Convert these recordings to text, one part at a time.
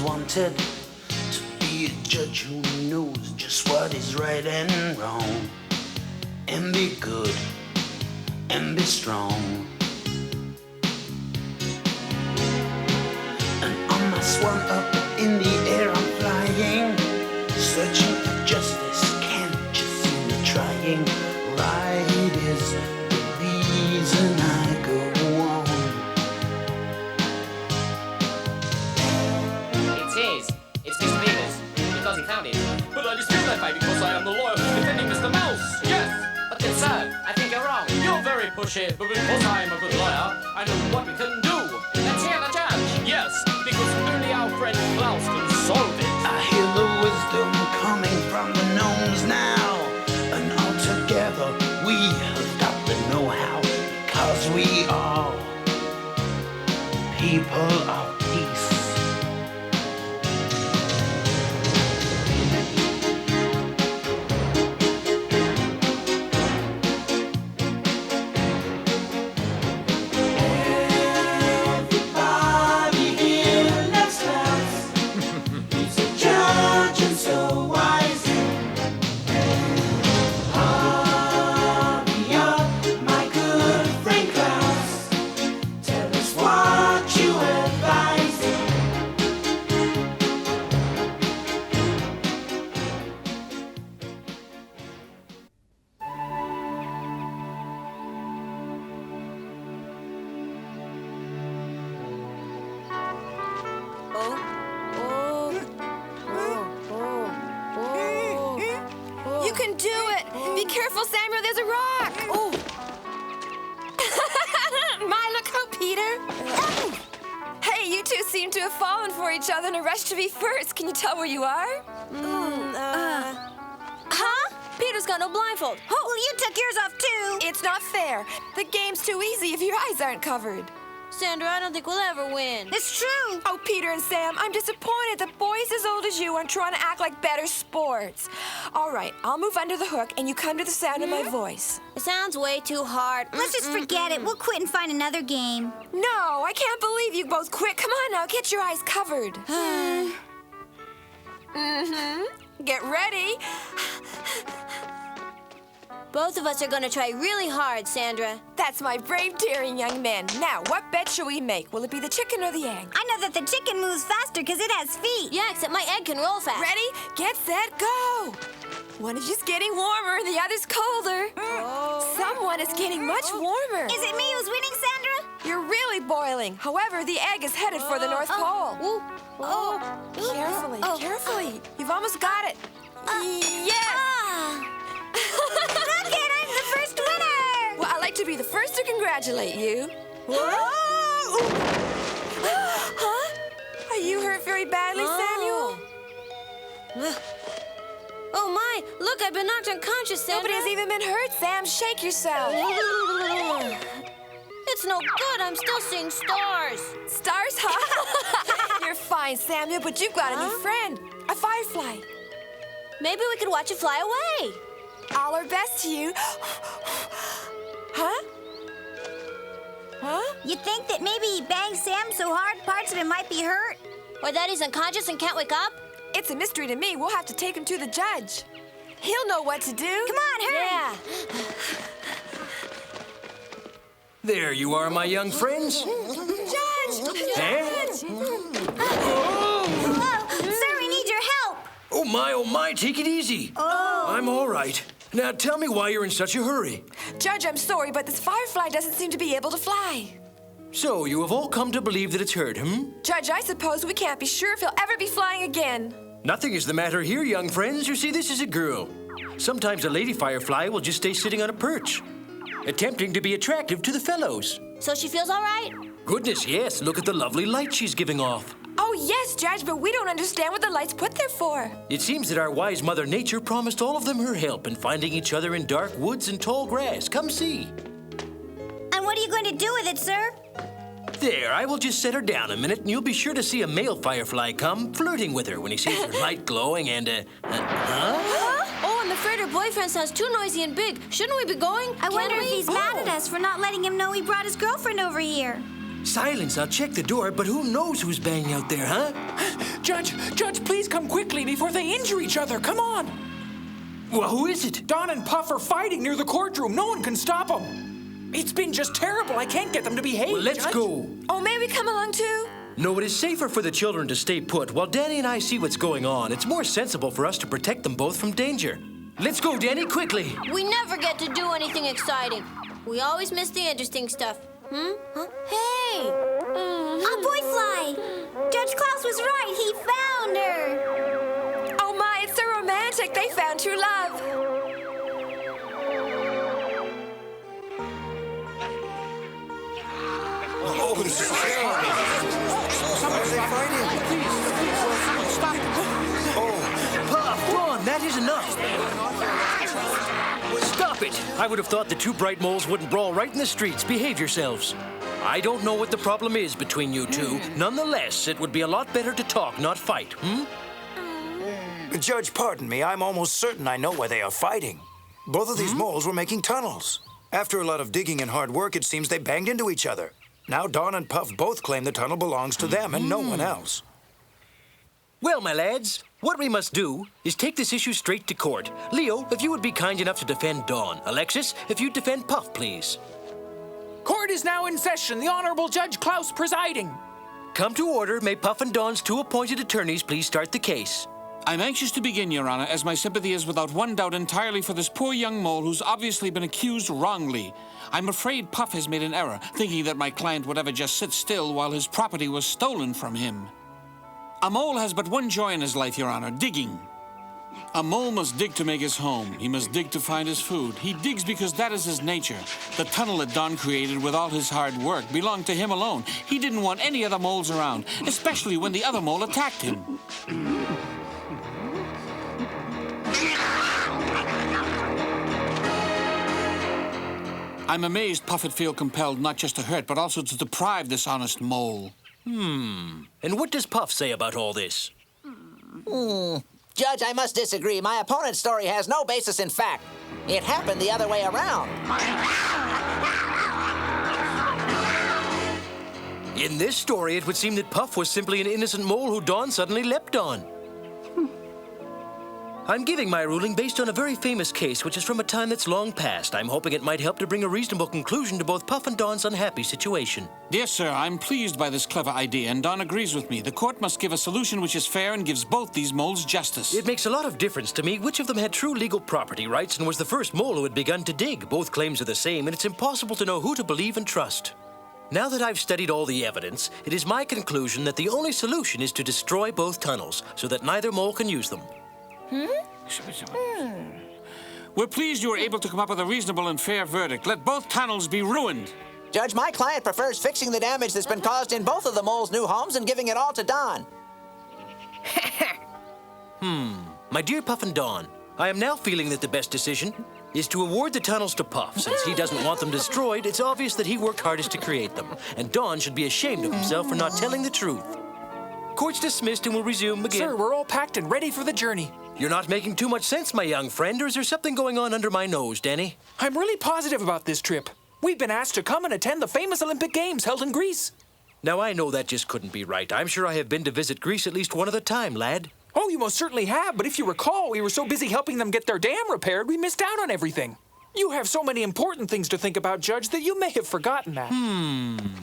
wanted to be a judge who knows just what is right and wrong, and be good and be strong. And on my swan up in the air I'm flying, searching for justice, can't you see me trying? Right is the reason I go on. It's Mr. Peters, because he found it. But I dispute that fact because I am the lawyer who's defending Mr. Mouse. Yes. But then, sir, I think you're wrong. You're very pushy, but because I'm a good lawyer, I know what we can do. Let's hear the judge. Yes, because only our friend KLAUS can solve it. I hear the wisdom coming from the gnomes now, and all together we have got the know-how, because we are people of peace. You can do it! Be careful, Samuel, there's a rock! Oh! My, look out, Peter! Hey, you two seem to have fallen for each other in a rush to be first. Can you tell where you are? Huh? Peter's got no blindfold. Oh, well, you took yours off, too! It's not fair. The game's too easy if your eyes aren't covered. Sandra, I don't think we'll ever win. It's true! Oh, Peter and Sam, I'm disappointed that boys as old as you aren't trying to act like better sports. All right, I'll move under the hook and you come to the sound of my voice. It sounds way too hard. Let's just forget it. We'll quit and find another game. No, I can't believe you both quit. Come on now, get your eyes covered. Get ready. Both of us are going to try really hard, Sandra. That's my brave, daring young man. Now, what bet shall we make? Will it be the chicken or the egg? I know that the chicken moves faster because it has feet. Yeah, except my egg can roll fast. Ready, get set, go! One is just getting warmer and the other's colder. Someone is getting much warmer. Is it me who's winning, Sandra? You're really boiling. However, the egg is headed for the North Pole. Carefully, carefully. You've almost got it. Yes! Look it, I'm the first winner! Well, I'd like to be the first to congratulate you. Huh? Are you hurt very badly, Samuel? Oh, my. Look, I've been knocked unconscious, Sandra. Nobody has even been hurt, Sam. Shake yourself. It's no good. I'm still seeing stars. Stars, huh? You're fine, Samuel, but you've got a new friend. A firefly. Maybe we could watch it fly away. All our best to you. Huh? Huh? You think that maybe he banged Sam so hard parts of him might be hurt? Or that he's unconscious and can't wake up? It's a mystery to me. We'll have to take him to the judge. He'll know what to do. Come on, hurry! Yeah. There you are, my young friends. Judge! Judge! Whoa! Sir, we need your help! Oh my, take it easy. I'm all right. Now tell me why you're in such a hurry. Judge, I'm sorry, but this firefly doesn't seem to be able to fly. So you have all come to believe that it's hurt, Judge, I suppose we can't be sure if he'll ever be flying again. Nothing is the matter here, young friends. You see, this is a girl. Sometimes a lady firefly will just stay sitting on a perch, attempting to be attractive to the fellows. So she feels all right? Goodness, yes. Look at the lovely light she's giving off. Oh, yes, Judge, but we don't understand what the light's put there for. It seems that our wise Mother Nature promised all of them her help in finding each other in dark woods and tall grass. Come see. And what are you going to do with it, sir? There, I will just set her down a minute, and you'll be sure to see a male firefly come, flirting with her when he sees her light glowing and, Oh, I'm afraid her boyfriend sounds too noisy and big. Shouldn't we be going? I wonder if he's mad at us for not letting him know he brought his girlfriend over here. Silence, I'll check the door, but who knows who's banging out there, huh? Judge, please come quickly before they injure each other. Come on. Well, who is it? Don and Puff are fighting near the courtroom. No one can stop them. It's been just terrible. I can't get them to behave. Well, let's Judge. go. Oh, may we come along too? No, it is safer for the children to stay put while Danny and I see what's going on. It's more sensible for us to protect them both from danger. Let's go, Danny, quickly. We never get to do anything exciting. We always miss the interesting stuff. Huh? Hey! A boy fly! Judge Klaus was right. He found her. Oh my, it's so romantic. They found true love. Puff, come on, that is enough. Stop it! I would have thought the two bright moles wouldn't brawl right in the streets. Behave yourselves. I don't know what the problem is between you two. Nonetheless, it would be a lot better to talk, not fight, Judge, pardon me. I'm almost certain I know why they are fighting. Both of these moles were making tunnels. After a lot of digging and hard work, it seems they banged into each other. Now Don and Puff both claim the tunnel belongs to them and no one else. Well, my lads, what we must do is take this issue straight to court. Leo, if you would be kind enough to defend Don. Alexis, if you'd defend Puff, please. Court is now in session. The Honorable Judge Klaus presiding. Come to order. May Puff and Don's two appointed attorneys please start the case. I'm anxious to begin, Your Honor, as my sympathy is without one doubt entirely for this poor young mole who's obviously been accused wrongly. I'm afraid Puff has made an error, thinking that my client would ever just sit still while his property was stolen from him. A mole has but one joy in his life, Your Honor, digging. A mole must dig to make his home. He must dig to find his food. He digs because that is his nature. The tunnel that Don created with all his hard work belonged to him alone. He didn't want any other moles around, especially when the other mole attacked him. I'm amazed Puff would feel compelled not just to hurt, but also to deprive this honest mole. And what does Puff say about all this? Judge, I must disagree. My opponent's story has no basis in fact. It happened the other way around. In this story, it would seem that Puff was simply an innocent mole who Don suddenly leapt on. I'm giving my ruling based on a very famous case, which is from a time that's long past. I'm hoping it might help to bring a reasonable conclusion to both Puff and Don's unhappy situation. Dear sir, I'm pleased by this clever idea, and Don agrees with me. The court must give a solution which is fair and gives both these moles justice. It makes a lot of difference to me which of them had true legal property rights and was the first mole who had begun to dig. Both claims are the same, and it's impossible to know who to believe and trust. Now that I've studied all the evidence, it is my conclusion that the only solution is to destroy both tunnels so that neither mole can use them. We're pleased you were able to come up with a reasonable and fair verdict. Let both tunnels be ruined. Judge, my client prefers fixing the damage that's been caused in both of the moles' new homes and giving it all to Don. My dear Puff and Don, I am now feeling that the best decision is to award the tunnels to Puff. Since he doesn't want them destroyed, it's obvious that he worked hardest to create them. And Don should be ashamed of himself for not telling the truth. Court's dismissed and we'll resume again. Sir, we're all packed and ready for the journey. You're not making too much sense, my young friend, or is there something going on under my nose, Danny? I'm really positive about this trip. We've been asked to come and attend the famous Olympic Games held in Greece. Now, I know that just couldn't be right. I'm sure I have been to visit Greece at least one other time, lad. Oh, you most certainly have, but if you recall, we were so busy helping them get their dam repaired, we missed out on everything. You have so many important things to think about, Judge, that you may have forgotten that.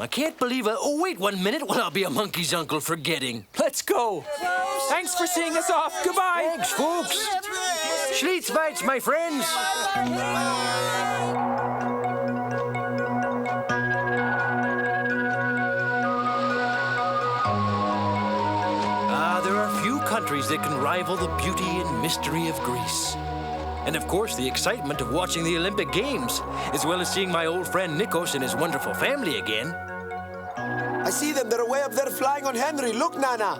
I can't believe Oh, wait 1 minute. Well, I'll be a monkey's uncle forgetting. Let's go. Thanks for seeing us off. Goodbye. Thanks, folks. Schlitzweitz, my friends. There are few countries that can rival the beauty and mystery of Greece. And of course, the excitement of watching the Olympic Games, as well as seeing my old friend Nikos and his wonderful family again. I see them. They're way up there flying on Henry. Look, Nana.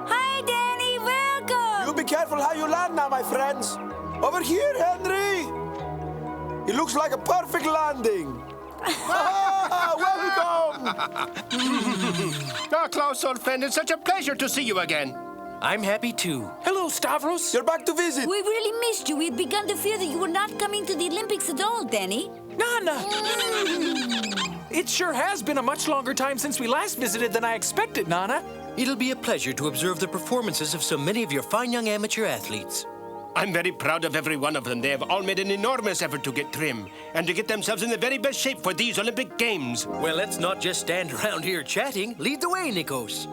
Hi, Danny. Welcome. You be careful how you land now, my friends. Over here, Henry. It looks like a perfect landing. Welcome. Klaus, old friend, it's such a pleasure to see you again. I'm happy too. Hello, Stavros. You're back to visit. We really missed you. We'd begun to fear that you were not coming to the Olympics at all, Danny. Nana! It sure has been a much longer time since we last visited than I expected, Nana. It'll be a pleasure to observe the performances of so many of your fine young amateur athletes. I'm very proud of every one of them. They have all made an enormous effort to get trim and to get themselves in the very best shape for these Olympic Games. Well, let's not just stand around here chatting. Lead the way, Nikos.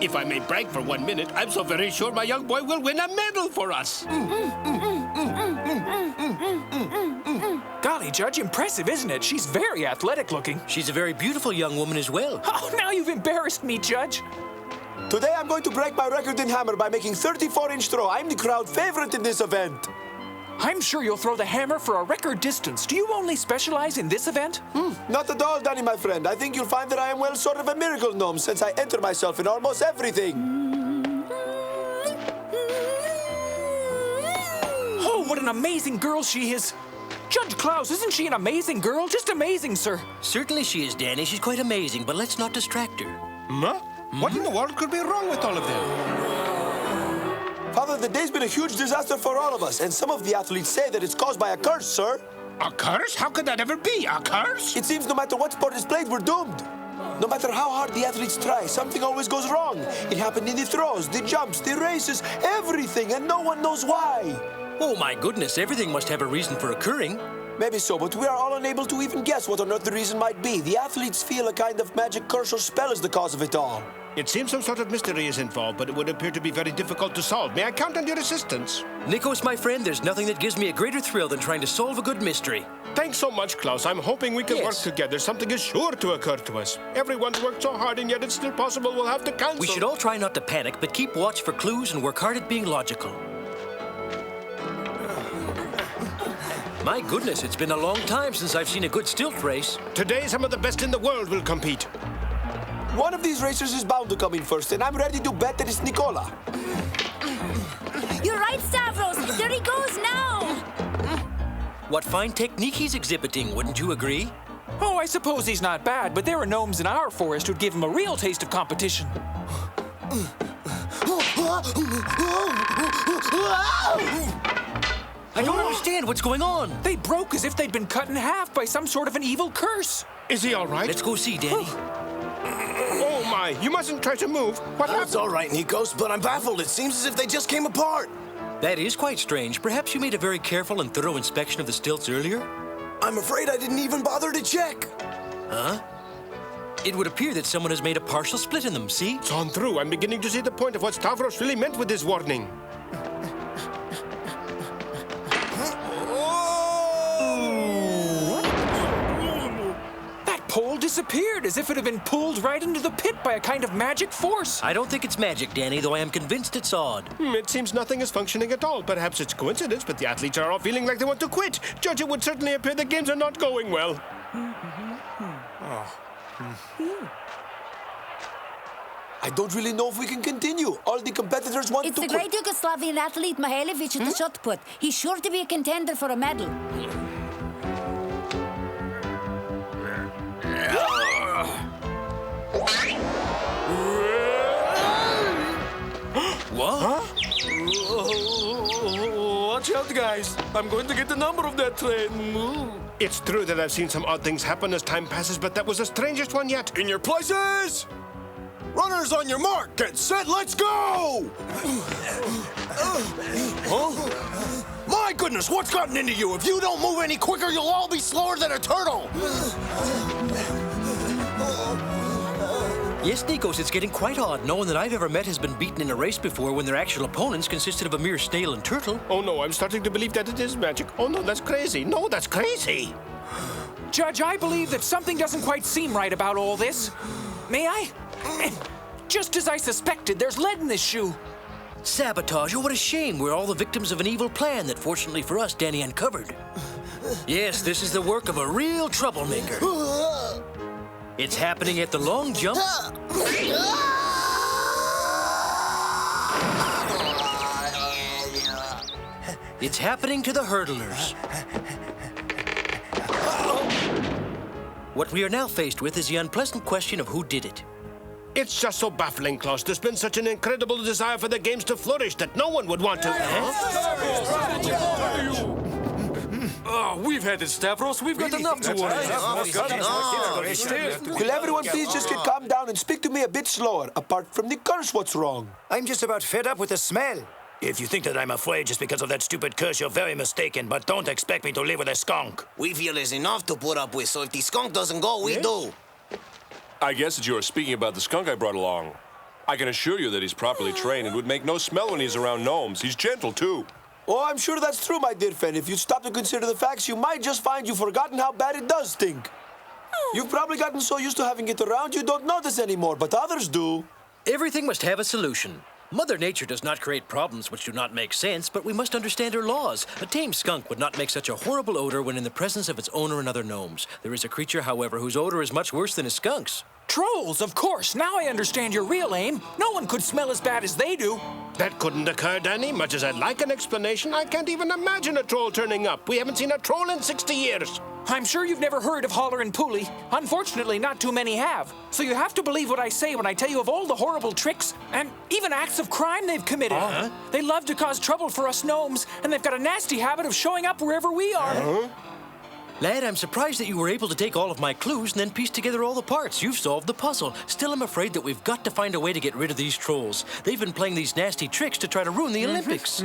If I may brag for 1 minute, I'm so very sure my young boy will win a medal for us. Golly, Judge, impressive, isn't it? She's very athletic looking. She's a very beautiful young woman as well. Oh, now you've embarrassed me, Judge. Today I'm going to break my record in hammer by making 34-inch throw. I'm the crowd favorite in this event. I'm sure you'll throw the hammer for a record distance. Do you only specialize in this event? Not at all, Danny, my friend. I think you'll find that I am, well, sort of a miracle gnome since I enter myself in almost everything. Oh, what an amazing girl she is. Judge KLAUS, isn't she an amazing girl? Just amazing, sir. Certainly she is, Danny. She's quite amazing, but let's not distract her. Huh? What in the world could be wrong with all of them? Father, the day's been a huge disaster for all of us, and some of the athletes say that it's caused by a curse, sir. A curse? How could that ever be? A curse? It seems no matter what sport is played, we're doomed. No matter how hard the athletes try, something always goes wrong. It happened in the throws, the jumps, the races, everything, and no one knows why. Oh, my goodness, everything must have a reason for occurring. Maybe so, but we are all unable to even guess what on earth the reason might be. The athletes feel a kind of magic curse or spell is the cause of it all. It seems some sort of mystery is involved, but it would appear to be very difficult to solve. May I count on your assistance? Nikos, my friend, there's nothing that gives me a greater thrill than trying to solve a good mystery. Thanks so much, KLAUS. I'm hoping we can work together. Something is sure to occur to us. Everyone's worked so hard, and yet it's still possible we'll have to cancel. We should all try not to panic, but keep watch for clues and work hard at being logical. My goodness, it's been a long time since I've seen a good stilt race. Today, some of the best in the world will compete. One of these racers is bound to come in first, and I'm ready to bet that it's Nicola. You're right, Stavros. There he goes now. What fine technique he's exhibiting, wouldn't you agree? Oh, I suppose he's not bad, but there are gnomes in our forest who'd give him a real taste of competition. I don't understand what's going on. They broke as if they'd been cut in half by some sort of an evil curse. Is he all right? Let's go see, Danny. Oh, my. You mustn't try to move. What happened? That's all right, Nikos, but I'm baffled. It seems as if they just came apart. That is quite strange. Perhaps you made a very careful and thorough inspection of the stilts earlier? I'm afraid I didn't even bother to check. Huh? It would appear that someone has made a partial split in them, see? It's on through. I'm beginning to see the point of what Stavros really meant with his warning. Pole disappeared as if it had been pulled right into the pit by a kind of magic force. I don't think it's magic, Danny, though I am convinced it's odd. It seems nothing is functioning at all. Perhaps it's coincidence, but the athletes are all feeling like they want to quit. Judge, it would certainly appear the games are not going well. I don't really know if we can continue. All the competitors want to quit. It's the great Yugoslavian athlete Mihailovic at the shot put. He's sure to be a contender for a medal. What? Huh? Watch out, guys. I'm going to get the number of that train. It's true that I've seen some odd things happen as time passes, but that was the strangest one yet. In your places! Runners on your mark, get set, let's go! Huh? My goodness, what's gotten into you? If you don't move any quicker, you'll all be slower than a turtle! Yes, Nikos, it's getting quite odd. No one that I've ever met has been beaten in a race before when their actual opponents consisted of a mere snail and turtle. Oh, no, I'm starting to believe that it is magic. Oh, no, that's crazy. No, that's crazy. Judge, I believe that something doesn't quite seem right about all this. May I? Just as I suspected, there's lead in this shoe. Sabotage. Oh, what a shame. We're all the victims of an evil plan that, fortunately for us, Danny uncovered. Yes, this is the work of a real troublemaker. It's happening at the long jump. It's happening to the hurdlers. What we are now faced with is the unpleasant question of who did it. It's just so baffling, Klaus. There's been such an incredible desire for the games to flourish that no one would want to... Oh, we've had it, Stavros. We've got enough to worry about. Will everyone please just get calmed down and speak to me a bit slower, apart from the curse, what's wrong? I'm just about fed up with the smell. If you think that I'm afraid just because of that stupid curse, you're very mistaken, but don't expect me to live with a skunk. We feel there's enough to put up with, so if the skunk doesn't go, we do. I guess that you are speaking about the skunk I brought along. I can assure you that he's properly trained and would make no smell when he's around gnomes. He's gentle, too. Oh, I'm sure that's true, my dear friend. If you stop to consider the facts, you might just find you've forgotten how bad it does stink. You've probably gotten so used to having it around you don't notice anymore, but others do. Everything must have a solution. Mother Nature does not create problems which do not make sense, but we must understand her laws. A tame skunk would not make such a horrible odor when in the presence of its owner and other gnomes. There is a creature, however, whose odor is much worse than a skunk's. Trolls, of course. Now I understand your real aim. No one could smell as bad as they do. That couldn't occur, Danny. Much as I'd like an explanation, I can't even imagine a troll turning up. We haven't seen a troll in 60 years. I'm sure you've never heard of Holler and Pooley. Unfortunately, not too many have. So you have to believe what I say when I tell you of all the horrible tricks and even acts of crime they've committed. They love to cause trouble for us gnomes, and they've got a nasty habit of showing up wherever we are. Lad, I'm surprised that you were able to take all of my clues and then piece together all the parts. You've solved the puzzle. Still, I'm afraid that we've got to find a way to get rid of these trolls. They've been playing these nasty tricks to try to ruin the Olympics.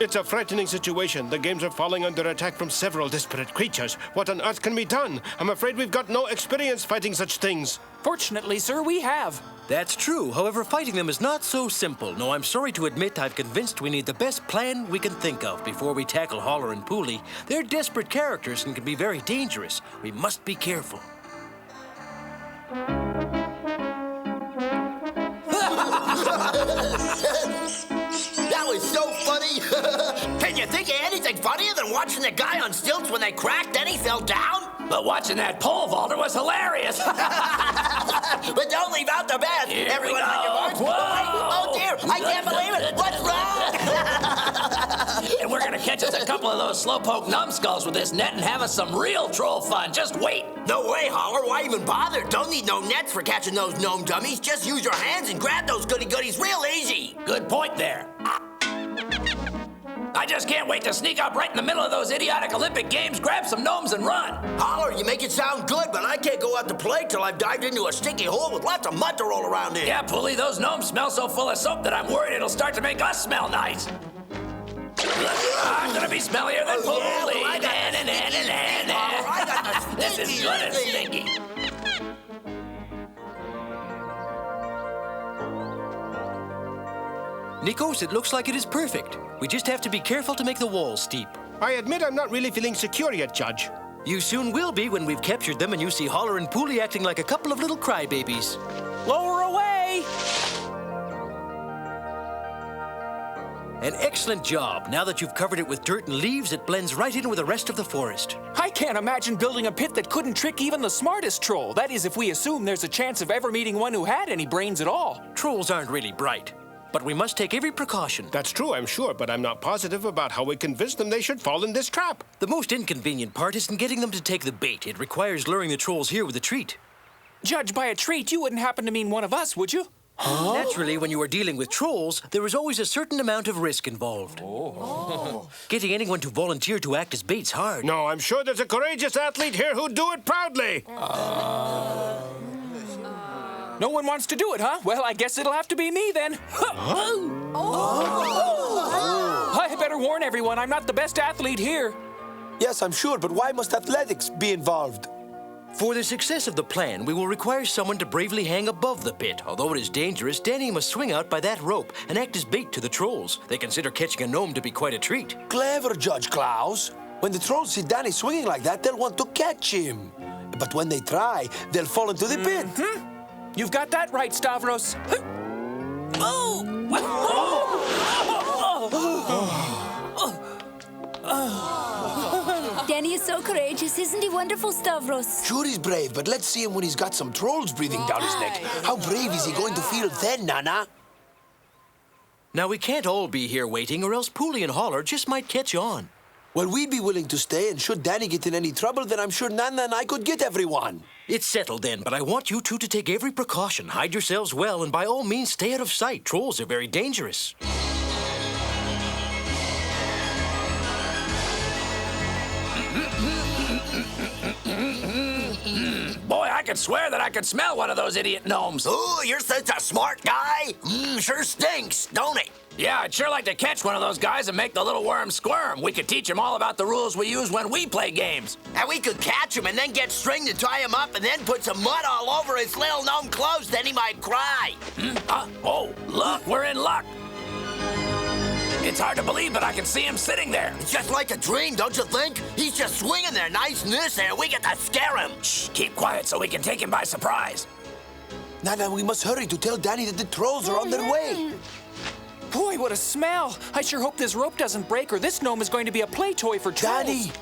It's a frightening situation. The games are falling under attack from several disparate creatures. What on earth can be done? I'm afraid we've got no experience fighting such things. Fortunately, sir, we have. That's true. However, fighting them is not so simple. No, I'm sorry to admit I've convinced we need the best plan we can think of before we tackle Holler and Pooley. They're desperate characters and can be very dangerous. We must be careful. That was so funny. Can you think of anything funnier than watching the guy on stilts when they cracked and he fell down? But watching that pole vaulter was hilarious. But don't leave out the best. Everyone on your marks. Oh, dear. I can't believe it. What's wrong? And we're gonna catch us a couple of those slowpoke numbskulls with this net and have us some real troll fun. Just wait. No way, Holler. Why even bother? Don't need no nets for catching those gnome dummies. Just use your hands and grab those goody-goodies real easy. Good point there. I just can't wait to sneak up right in the middle of those idiotic Olympic games, grab some gnomes, and run. Holler, you make it sound good, but I can't go out to play till I've dived into a stinky hole with lots of mud to roll around in. Yeah, Pulley, those gnomes smell so full of soap that I'm worried it'll start to make us smell nice. I'm gonna be smellier than Pulley. This is good and stinky. Nikos, it looks like it is perfect. We just have to be careful to make the walls steep. I admit I'm not really feeling secure yet, Judge. You soon will be when we've captured them and you see Holler and Pooley acting like a couple of little crybabies. Lower away! An excellent job. Now that you've covered it with dirt and leaves, it blends right in with the rest of the forest. I can't imagine building a pit that couldn't trick even the smartest troll. That is, if we assume there's a chance of ever meeting one who had any brains at all. Trolls aren't really bright. But we must take every precaution. That's true, I'm sure, but I'm not positive about how we convince them they should fall in this trap. The most inconvenient part isn't getting them to take the bait. It requires luring the trolls here with a treat. Judge, by a treat, you wouldn't happen to mean one of us, would you? Huh? Naturally, when you are dealing with trolls, there is always a certain amount of risk involved. Getting anyone to volunteer to act as bait's hard. No, I'm sure there's a courageous athlete here who'd do it proudly. No one wants to do it, huh? Well, I guess it'll have to be me then. I better warn everyone, I'm not the best athlete here. Yes, I'm sure, but why must athletics be involved? For the success of the plan, we will require someone to bravely hang above the pit. Although it is dangerous, Danny must swing out by that rope and act as bait to the trolls. They consider catching a gnome to be quite a treat. Clever, Judge Klaus. When the trolls see Danny swinging like that, they'll want to catch him. But when they try, they'll fall into the pit. You've got that right, Stavros. Danny is so courageous. Isn't he wonderful, Stavros? Sure he's brave, but let's see him when he's got some trolls breathing down his neck. How brave is he going to feel then, Nana? Now, we can't all be here waiting, or else Pooley and Holler just might catch on. Well, we'd be willing to stay, and should Danny get in any trouble, then I'm sure Nana and I could get everyone. It's settled then, but I want you two to take every precaution. Hide yourselves well, and by all means, stay out of sight. Trolls are very dangerous. Boy, I could swear that I could smell one of those idiot gnomes. Ooh, you're such a smart guy. Sure stinks, don't it? Yeah, I'd sure like to catch one of those guys and make the little worm squirm. We could teach him all about the rules we use when we play games. And we could catch him and then get string to tie him up and then put some mud all over his little gnome clothes, then he might cry. Oh, look, we're in luck. It's hard to believe, but I can see him sitting there. It's just like a dream, don't you think? He's just swinging there nice and this, and we get to scare him. Shh, keep quiet so we can take him by surprise. Nana, we must hurry to tell Danny that the trolls are on their way. Boy, what a smell. I sure hope this rope doesn't break or this gnome is going to be a play toy for trolls. Danny,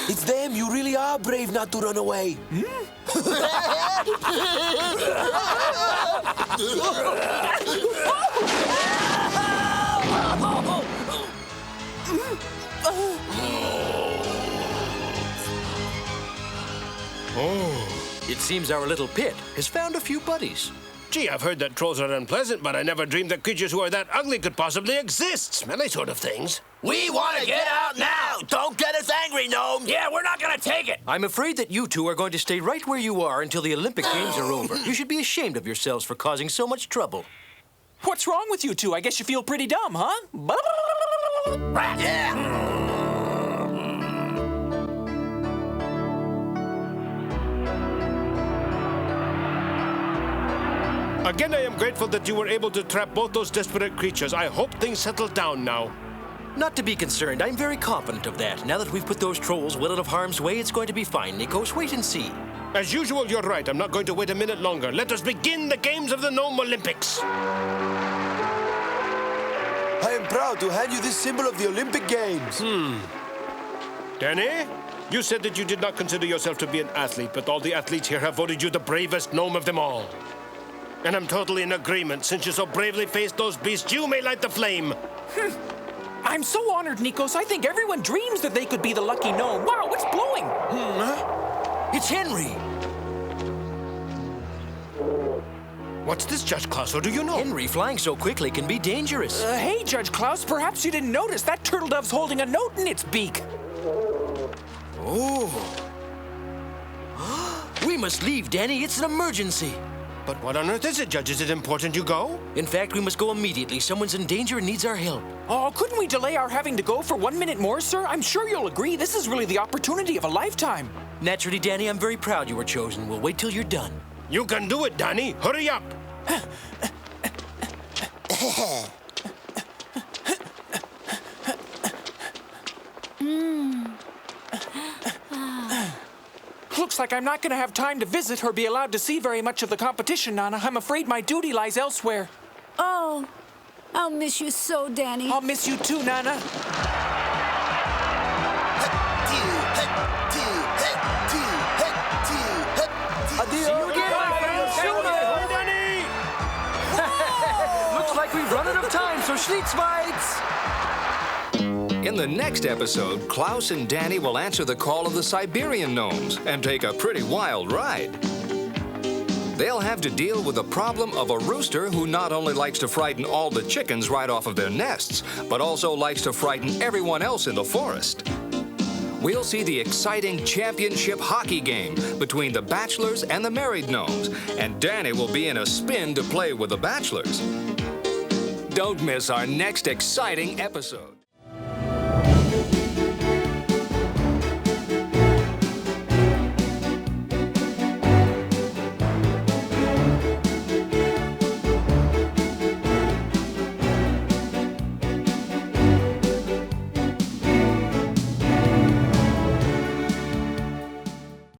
it's them. You really are brave not to run away. Oh, it seems our little pit has found a few buddies. Gee, I've heard that trolls are unpleasant, but I never dreamed that creatures who are that ugly could possibly exist. Smelly sort of things. We want to get out now. Don't get us angry, Gnome. Yeah, we're not going to take it. I'm afraid that you two are going to stay right where you are until the Olympic Games are over. You should be ashamed of yourselves for causing so much trouble. What's wrong with you two? I guess you feel pretty dumb, huh? Yeah. Again, I am grateful that you were able to trap both those desperate creatures. I hope things settle down now. Not to be concerned. I'm very confident of that. Now that we've put those trolls well out of harm's way, it's going to be fine, Nikos. Wait and see. As usual, you're right. I'm not going to wait a minute longer. Let us begin the games of the Gnome-Olympics. I am proud to hand you this symbol of the Olympic Games. Danny, you said that you did not consider yourself to be an athlete, but all the athletes here have voted you the bravest gnome of them all. And I'm totally in agreement. Since you so bravely faced those beasts, you may light the flame. I'm so honored, Nikos. I think everyone dreams that they could be the lucky gnome. Wow, what's blowing? It's Henry. What's this, Judge KLAUS? Or do you know? Henry, flying so quickly can be dangerous. Hey, Judge KLAUS, perhaps you didn't notice that turtle dove's holding a note in its beak. Oh. We must leave, Danny. It's an emergency. But what on earth is it, Judge? Is it important you go? In fact, we must go immediately. Someone's in danger and needs our help. Oh, couldn't we delay our having to go for 1 minute more, sir? I'm sure you'll agree. This is really the opportunity of a lifetime. Naturally, Danny, I'm very proud you were chosen. We'll wait till you're done. You can do it, Danny. Hurry up. Looks like I'm not going to have time to visit or be allowed to see very much of the competition, Nana. I'm afraid my duty lies elsewhere. Oh, I'll miss you so, Danny. I'll miss you too, Nana. Looks like we've run out of time, so Schlitzweitz! In the next episode, KLAUS and DANY will answer the call of the Siberian gnomes and take a pretty wild ride. They'll have to deal with the problem of a rooster who not only likes to frighten all the chickens right off of their nests, but also likes to frighten everyone else in the forest. We'll see the exciting championship hockey game between the bachelors and the married gnomes, and Danny will be in a spin to play with the bachelors. Don't miss our next exciting episode.